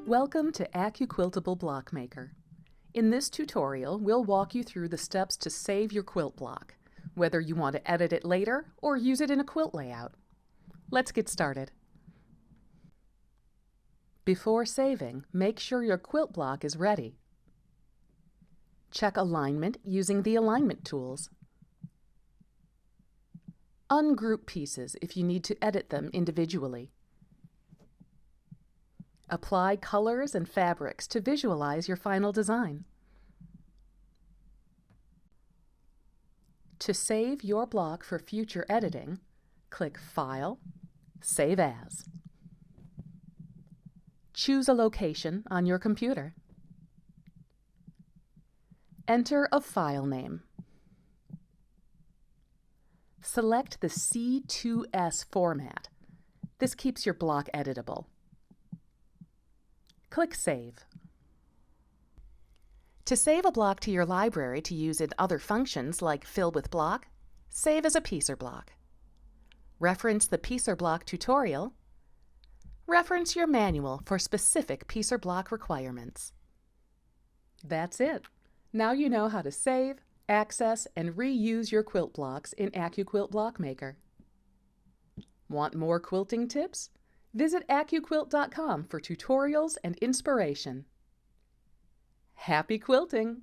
Welcome to AccuQuiltable Block Maker. In this tutorial, we'll walk you through the steps to save your quilt block, whether you want to edit it later or use it in a quilt layout. Let's get started. Before saving, make sure your quilt block is ready. Check alignment using the alignment tools. Ungroup pieces if you need to edit them individually. Apply colors and fabrics to visualize your final design. To save your block for future editing, click File, Save As. Choose a location on your computer. Enter a file name. Select the C2S format. This keeps your block editable. Click Save. To save a block to your library to use in other functions like Fill with Block, save as a piece or block. Reference the piece or block tutorial. Reference your manual for specific piece or block requirements. That's it. Now you know how to save, access, and reuse your quilt blocks in AccuQuilt Block Maker. Want more quilting tips? Visit AccuQuilt.com for tutorials and inspiration. Happy quilting!